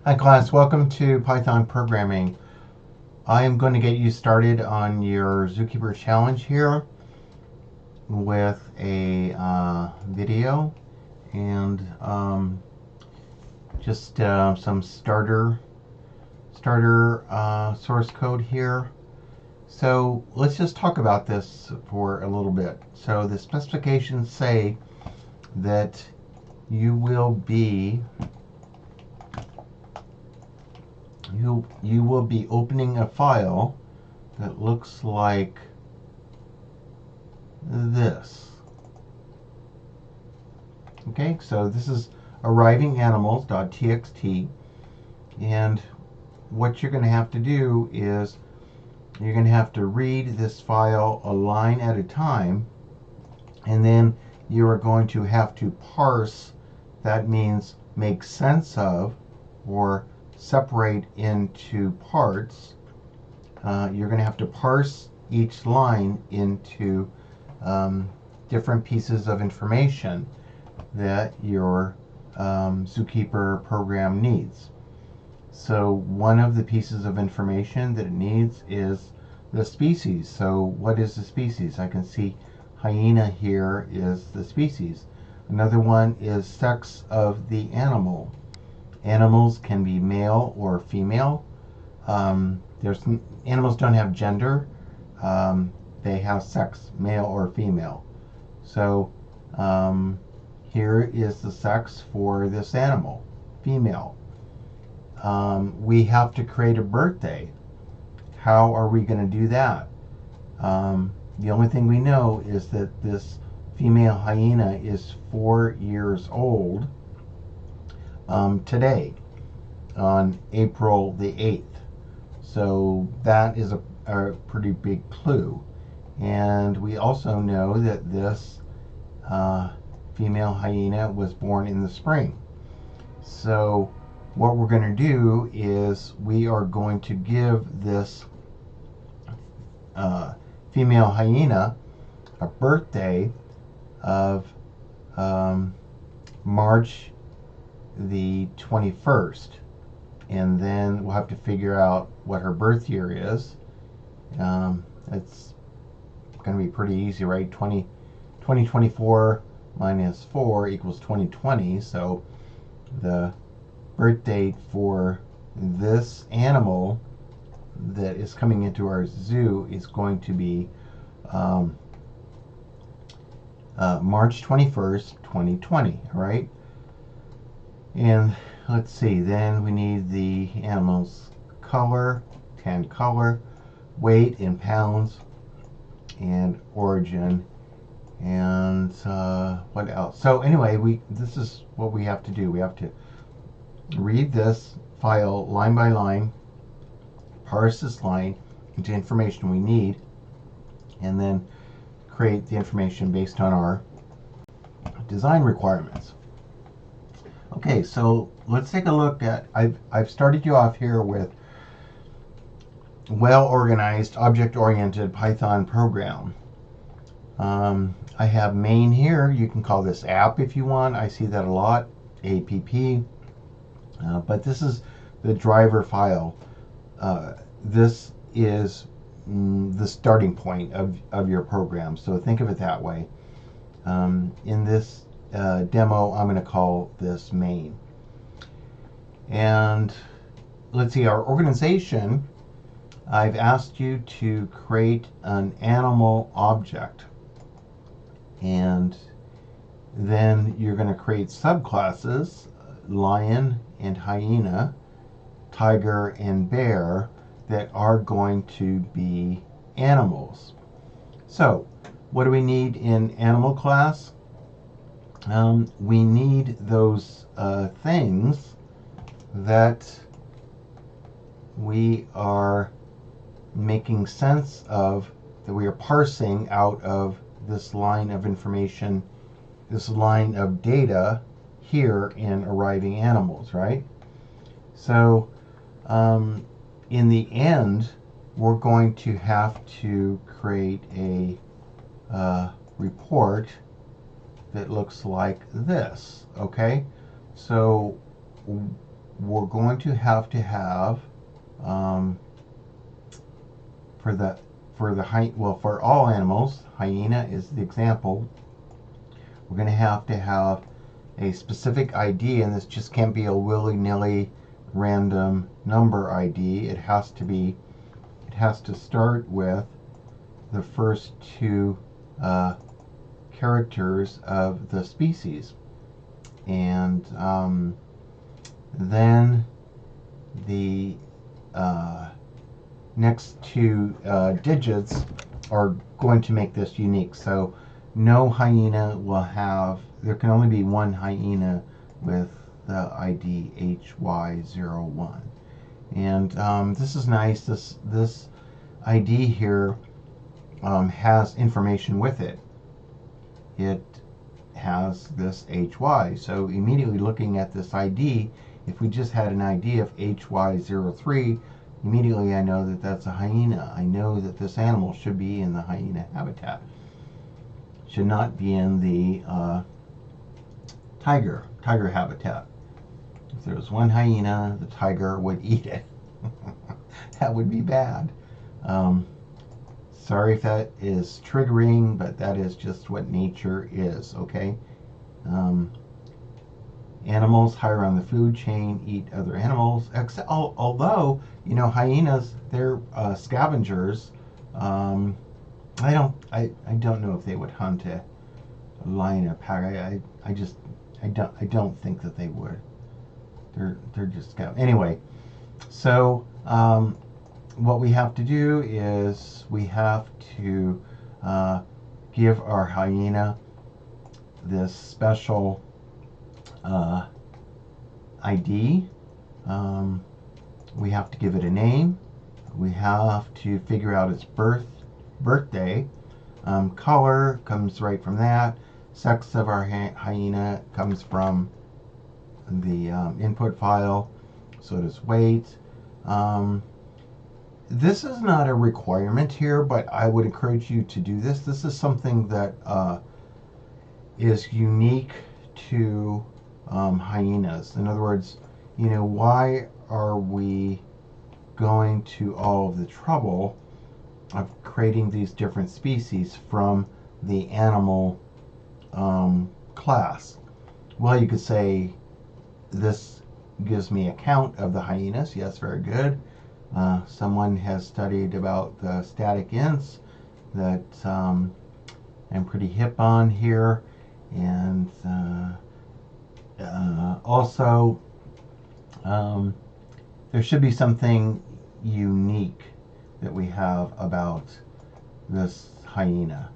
Hi class, welcome to Python programming. I am going to get you started on your Zookeeper challenge here with a video and just some starter source code here. So let's just talk about this for a little bit. So the specifications say that you will be you will be opening a file that looks like this. Okay, so this is arrivinganimals.txt, and what you're going to have to do is you're going to have to read this file a line at a time, and then you are going to have to parse. That means make sense of or separate into parts. You're going to have to parse each line into different pieces of information that your Zookeeper program needs. So one of the pieces of information that it needs is the species. So what is the species? I can see hyena here is the species. Another one is sex of the animal. Animals can be male or female. There's animals don't have gender. They have sex, male or female. So here is the sex for this animal, female. We have to create a birthday. How are we going to do that? The only thing we know is that this female hyena is 4 years old today, on April the 8th. So that is a pretty big clue. And we also know that this female hyena was born in the spring. So what we're going to do is we are going to give this female hyena a birthday of March the 21st. And then we'll have to figure out what her birth year is. It's going to be pretty easy, right? 2024 minus 4 equals 2020. So the birth date for this animal that is coming into our zoo is going to be March 21st, 2020, all right? And let's see, then we need the animal's color, tan color, weight in pounds, and origin, and what else? So anyway, this is what we have to do. We have to read this file line by line, parse this line into information we need, and then create the information based on our design requirements. Okay, so let's take a look at, I've started you off here with well-organized, object-oriented Python program. I have main here. You can call this app if you want. I see that a lot, app. But this is the driver file. This is the starting point of your program. So think of it that way. In this demo, I'm going to call this main. And let's see, our organization, I've asked you to create an animal object. And then you're going to create subclasses, lion and hyena, tiger and bear, that are going to be animals. So what do we need in animal class? We need those things that we are making sense of, that we are parsing out of this line of information, this line of data here in arriving animals, right? So in the end, we're going to have to create a report that looks like this, okay? So we're going to have for the for all animals, hyena is the example. We're going to have a specific ID, and this just can't be a willy-nilly random number ID. It has to start with the first two characters of the species, and then the next two digits are going to make this unique. So no hyena will have, there can only be one hyena with the ID HY01. And this is nice. This ID here has information with it. It has this HY. So immediately looking at this ID, if we just had an ID of HY03, immediately I know that that's a hyena. I know that this animal should be in the hyena habitat. Should not be in the tiger habitat. If there was one hyena, the tiger would eat it. That would be bad. Sorry if that is triggering, but that is just what nature is, okay? Animals higher on the food chain eat other animals, although, you know, hyenas, they're scavengers. I don't know if they would hunt a lion or pack. I don't think that they would. They're just anyway. So what we have to do is we have to give our hyena this special ID. We have to give it a name. We have to figure out its birthday. Color comes right from that. Sex of our hyena comes from the input file. So does weight. This is not a requirement here, but I would encourage you to do this. This is something that is unique to hyenas. In other words, you know, why are we going to all of the trouble of creating these different species from the animal class? Well, you could say this gives me a count of the hyenas. Yes, very good. Someone has studied about the static ints that I'm pretty hip on here, and also there should be something unique that we have about this hyena.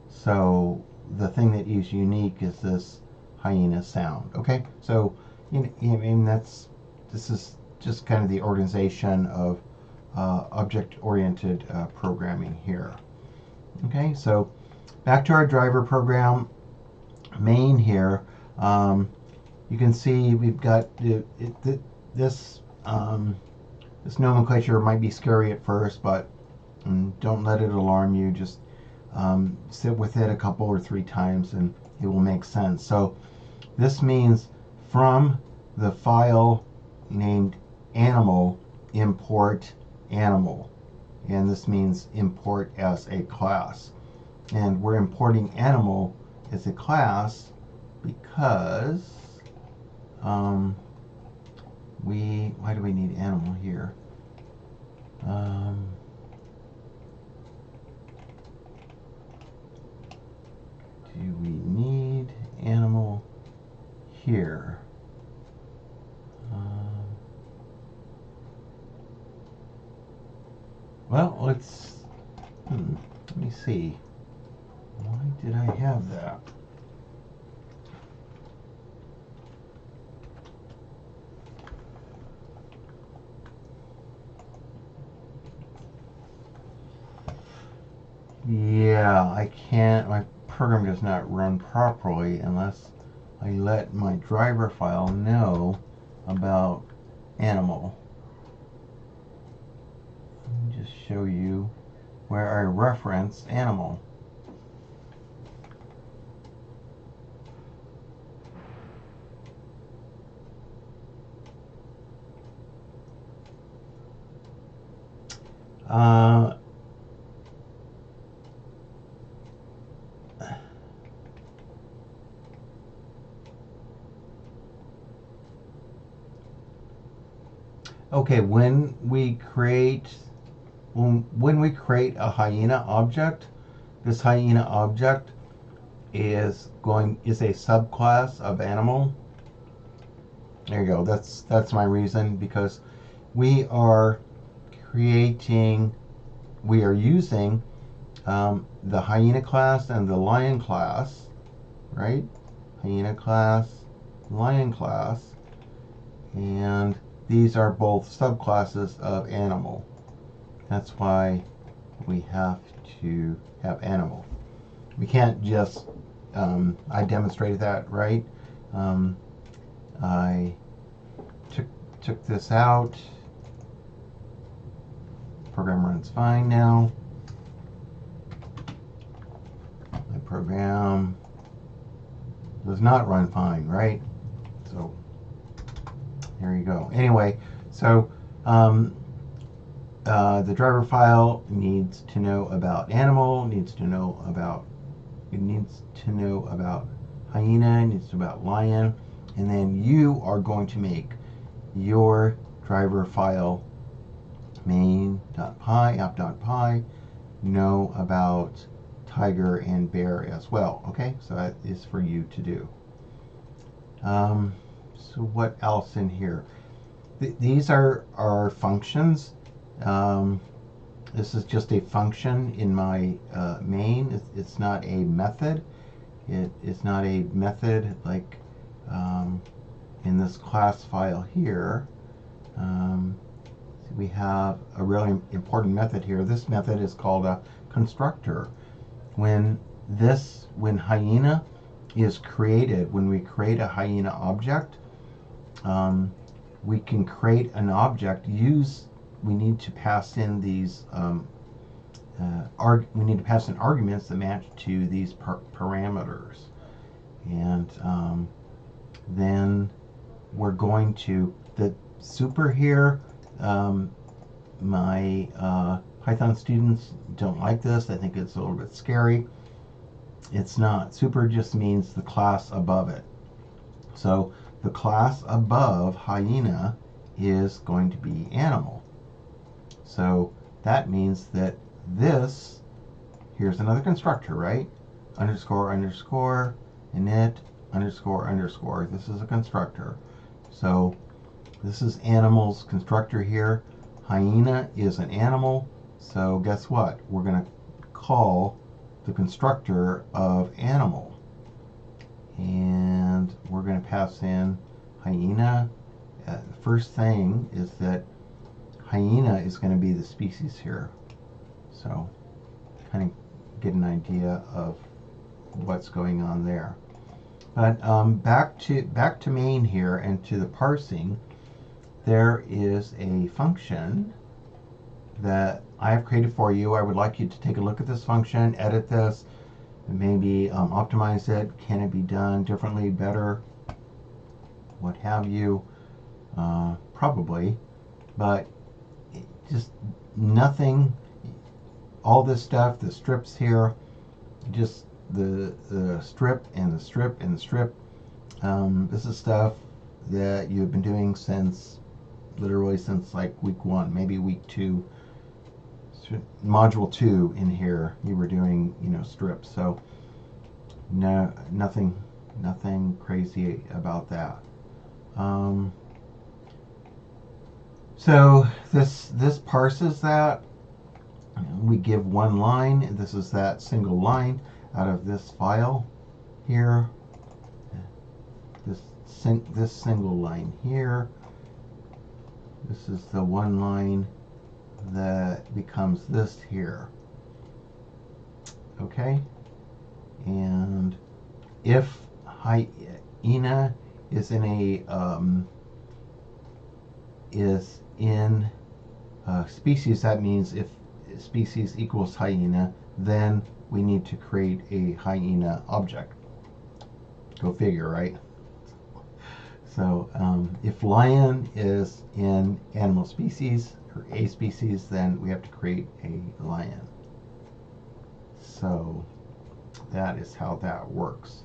So the thing that is unique is this hyena sound. Okay, so this is just kind of the organization of object-oriented programming here. Okay, so back to our driver program main here. You can see we've got this nomenclature might be scary at first, but don't let it alarm you. Just sit with it a couple or three times and it will make sense. So this means from the file named animal, import animal. And this means import as a class. And we're importing animal as a class because why do we need animal here? Do we need animal here? Well, let me see. Why did I have that? Yeah, I can't, my program does not run properly unless I let my driver file know about animal. Let me just show you where I reference animal. Uh, okay, when we create a hyena object, this hyena object is a subclass of animal. There you go. That's my reason, because we are creating we are using the hyena class and the lion class, right? Hyena class, lion class, and these are both subclasses of animal. That's why we have to have animal. We can't just, I demonstrated that, right? I took this out. Program runs fine now. My program does not run fine, right? So there you go. Anyway, so the driver file needs to know about animal, needs to know about hyena, needs to know about lion, and then you are going to make your driver file main.py, app.py, know about tiger and bear as well. Okay, so that is for you to do. So what else in here? These are functions. This is just a function in my main. It's not a method. It's not a method like in this class file here. We have a really important method here. This method is called a constructor. When hyena is created, when we create a hyena object, we can create an object. We need to pass in these. We need to pass in arguments that match to these parameters, and then we're going to the super here. My Python students don't like this. I think it's a little bit scary. It's not. Super just means the class above it. So the class above hyena is going to be animal. So that means that here's another constructor, right? Underscore, underscore, init, underscore, underscore. This is a constructor. So this is animal's constructor here. Hyena is an animal. So guess what? We're going to call the constructor of animal. And we're going to pass in hyena. The first thing is that hyena is going to be the species here. So kind of get an idea of what's going on there. But back to main here and to the parsing, there is a function that I have created for you. I would like you to take a look at this function, edit this, and maybe optimize it. Can it be done differently, better, what have you? Probably, but just nothing. All this stuff, the strips here, just the strip and the strip and the strip. This is stuff that you've been doing literally since like week 1, maybe week 2. Module 2 in here, you were doing strips. So no, nothing crazy about that. So this parses that. We give one line, and this is that single line out of this file here. This single line here. This is the one line that becomes this here. Okay? And if hyena is in species, that means if species equals hyena, then we need to create a hyena object. Go figure, right? So if lion is in animal species, or a species, then we have to create a lion. So that is how that works.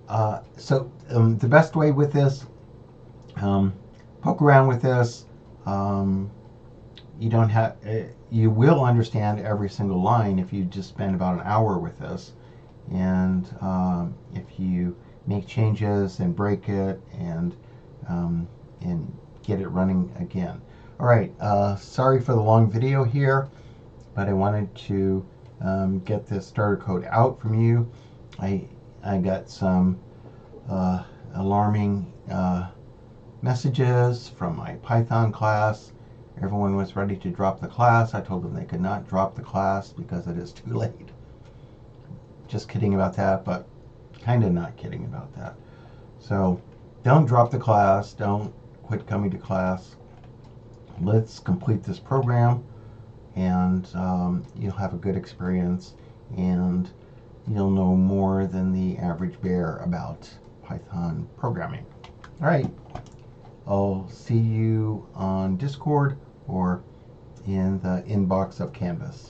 The best way with this, poke around with this. You don't have, you will understand every single line if you just spend about an hour with this, and if you make changes and break it and get it running again. All right. Sorry for the long video here, but I wanted to get this starter code out from you. I got some alarming messages from my Python class. Everyone was ready to drop the class. I told them they could not drop the class because it is too late. Just kidding about that, but kind of not kidding about that. So don't drop the class. Don't quit coming to class. Let's complete this program, and you'll have a good experience, and you'll know more than the average bear about Python programming. All right. I'll see you on Discord or in the inbox of Canvas.